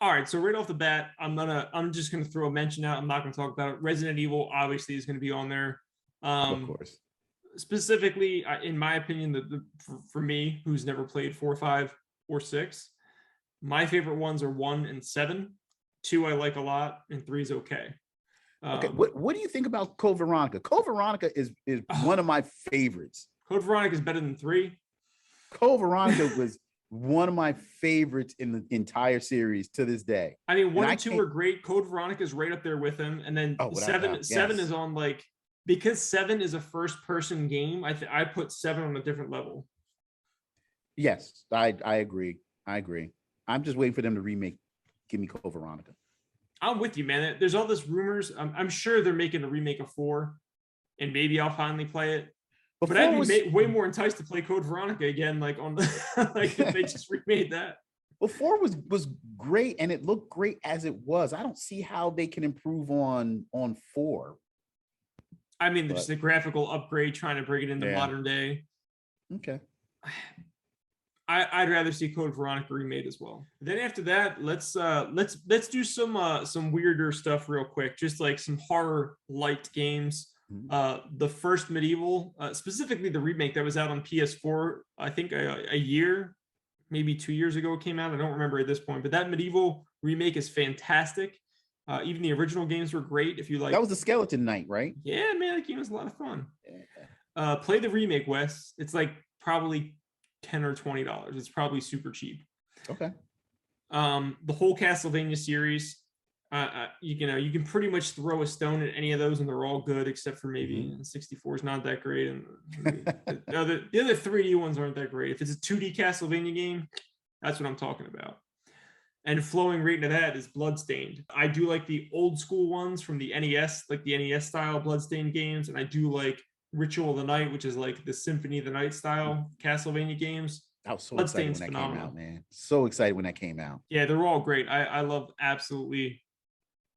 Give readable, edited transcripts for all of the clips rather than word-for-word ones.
All right, so right off the bat, I'm just gonna throw a mention out. I'm not gonna talk about it. Resident Evil obviously is gonna be on there. Of course. Specifically, in my opinion, for me, who's never played 4, 5, or 6, my favorite ones are 1 and 7. 2 I like a lot, and 3 is okay. Okay, what do you think about Code Veronica? Code Veronica is one of my favorites. Code Veronica is better than 3. Code Veronica was one of my favorites in the entire series to this day. I mean, 1 and 2 are great. Code Veronica is right up there with them, and then 7 is on, like, because 7 is a first-person game. I put 7 on a different level. Yes, I agree. I'm just waiting for them to remake. Give me Code Veronica. I'm with you, man. There's all this rumors. I'm sure they're making a remake of 4, and maybe I'll finally play it. But I'd be way more enticed to play Code Veronica again, like on the, like if they just remade that. Well, 4 was great, and it looked great as it was. I don't see how they can improve on 4. I mean, just a graphical upgrade, trying to bring it into modern day. Okay. I'd rather see Code Veronica remade as well. Then after that, let's do some weirder stuff real quick, just like some horror light games. The first Medieval, specifically the remake that was out on PS4, I think a year, maybe 2 years ago it came out. I don't remember at this point, but that Medieval remake is fantastic. Even the original games were great. If you like, that was the Skeleton Knight, right? Yeah, man, that game was a lot of fun. Play the remake, Wes. It's like probably $10 or $20. It's probably super cheap. Okay. The whole Castlevania series, you can pretty much throw a stone at any of those and they're all good, except for maybe 64 is not that great, and the other 3D ones aren't that great. If it's a 2D Castlevania game, that's what I'm talking about. And flowing right into that is Bloodstained. I do like the old school ones from the NES, like the NES style Bloodstained games, and I do like Ritual of the Night, which is like the Symphony of the Night style Castlevania games. I was so excited when that came out, man. So excited when that came out. Yeah, they're all great. I love absolutely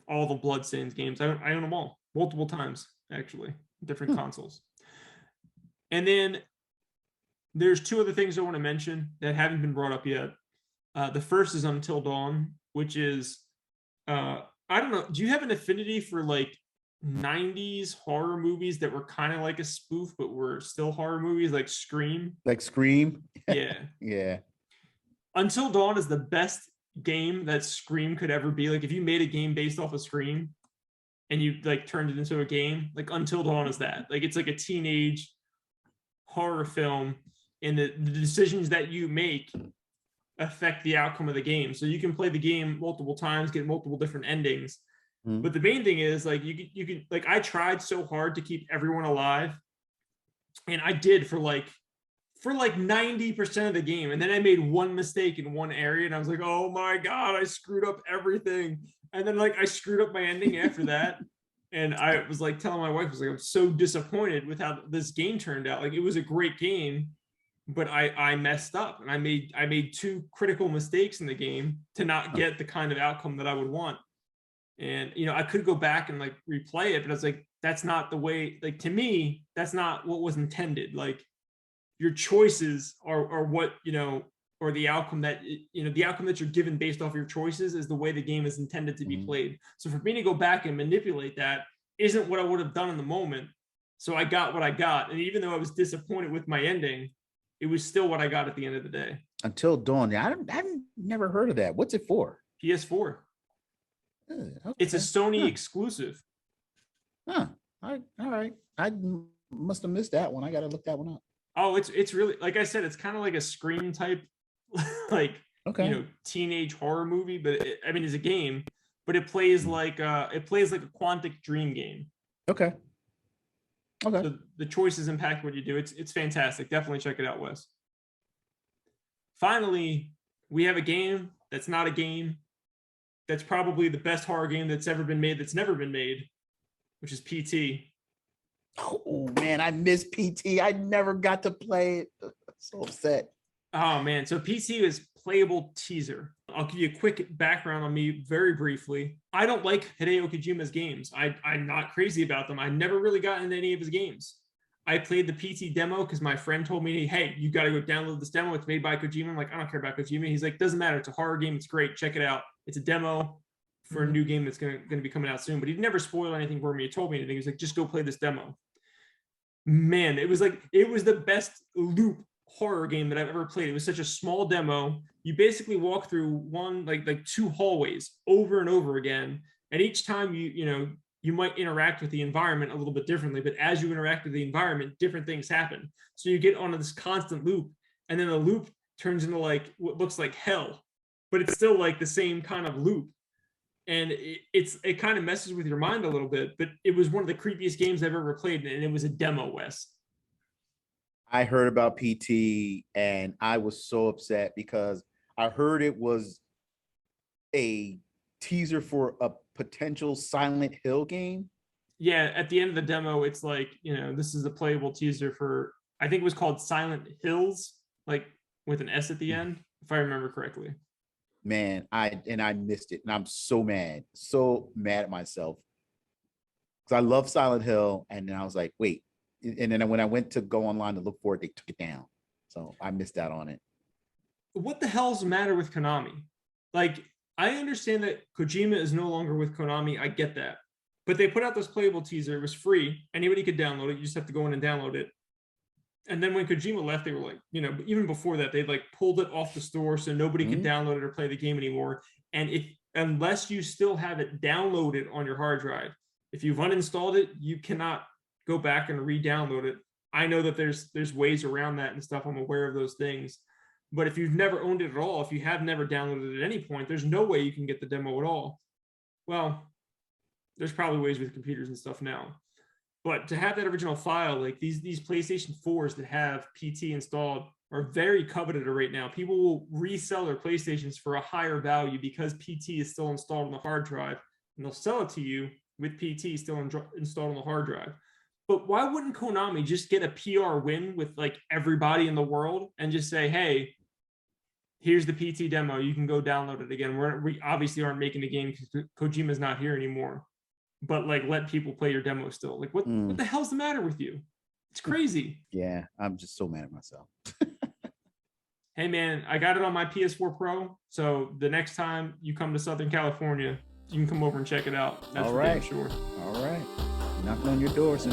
all the Bloodstained games. I own them all multiple times, actually, different consoles. And then there's 2 other things I want to mention that haven't been brought up yet. The first is Until Dawn, which is I don't know. Do you have an affinity for like 90s horror movies that were kind of like a spoof but were still horror movies, like Scream? Like Scream? Yeah. Yeah. Until Dawn is the best game that Scream could ever be. Like if you made a game based off of Scream and you like turned it into a game, like Until Dawn is that. Like it's like a teenage horror film, and the decisions that you make affect the outcome of the game. So you can play the game multiple times, get multiple different endings. But the main thing is like you could like, I tried so hard to keep everyone alive, and I did for like 90% of the game, and then I made one mistake in one area and I was like, oh my god, I screwed up everything. And then like I screwed up my ending after that, and I was like telling my wife, I was like, I'm so disappointed with how this game turned out. Like it was a great game, but I messed up, and I made 2 critical mistakes in the game to not get the kind of outcome that I would want. And I could go back and like replay it, but I was like, that's not the way. Like to me, that's not what was intended. Like your choices are what or the outcome that the outcome that you're given based off your choices is the way the game is intended to be played. So for me to go back and manipulate that isn't what I would have done in the moment. So I got what I got, and even though I was disappointed with my ending, it was still what I got at the end of the day. Until Dawn. I've never heard of that. What's it for? PS4. Okay. It's a Sony exclusive. All right. I must have missed that one. I got to look that one up. Oh, it's really, like I said, it's kind of like a Scream type, like teenage horror movie. But it's a game, but it plays like a Quantic Dream game. Okay. So the choices impact what you do. It's fantastic. Definitely check it out, Wes. Finally, we have a game that's not a game. That's probably the best horror game that's ever been made, that's never been made, which is PT. Oh man, I miss PT. I never got to play it. I'm so upset. Oh man, so PT is playable teaser. I'll give you a quick background on me very briefly. I don't like Hideo Kojima's games. I'm not crazy about them. I never really got into any of his games. I played the PT demo because my friend told me, hey, you got to go download this demo. It's made by Kojima. I'm like, I don't care about Kojima. He's like, doesn't matter. It's a horror game. It's great. Check it out. it's a demo for a new game that's going to be coming out soon. But he never spoiled anything for me. He told me anything. He was like, just go play this demo. Man, it was the best loop horror game that I've ever played. It was such a small demo. You basically walk through one like two hallways over and over again, and each time you might interact with the environment a little bit differently, but as you interact with the environment, different things happen. So you get onto this constant loop, and then the loop turns into like what looks like hell, but it's still like the same kind of loop. And it kind of messes with your mind a little bit, but it was one of the creepiest games I've ever played, and it was a demo, Wes. I heard about PT and I was so upset because I heard it was a teaser for a potential Silent Hill game. Yeah, at the end of the demo, it's like, this is a playable teaser for, I think it was called Silent Hills, like with an S at the end, if I remember correctly. Man, I missed it, and I'm so mad at myself because I love Silent Hill, and then I was like, wait, and then when I went to go online to look for it, they took it down, so I missed out on it. What the hell's the matter with Konami? Like, I understand that Kojima is no longer with Konami. I get that, but they put out this playable teaser. It was free. Anybody could download it. You just have to go in and download it. And then when Kojima left, they were like, even before that, they like pulled it off the store so nobody could download it or play the game anymore. And unless you still have it downloaded on your hard drive, if you've uninstalled it, you cannot go back and re-download it. I know that there's ways around that and stuff. I'm aware of those things. But if you've never owned it at all, if you have never downloaded it at any point, there's no way you can get the demo at all. Well, there's probably ways with computers and stuff now. But to have that original file, like these PlayStation 4s that have PT installed are very coveted right now. People will resell their PlayStations for a higher value because PT is still installed on the hard drive, and they'll sell it to you with PT still installed on the hard drive. But why wouldn't Konami just get a PR win with like everybody in the world and just say, hey, here's the PT demo. You can go download it again. We obviously aren't making the game because Kojima's not here anymore. But like, let people play your demo still. Like, what the hell's the matter with you? It's crazy. Yeah, I'm just so mad at myself. Hey man, I got it on my PS4 Pro. So the next time you come to Southern California, you can come over and check it out. That's for damn sure. All right. Knocking on your door soon.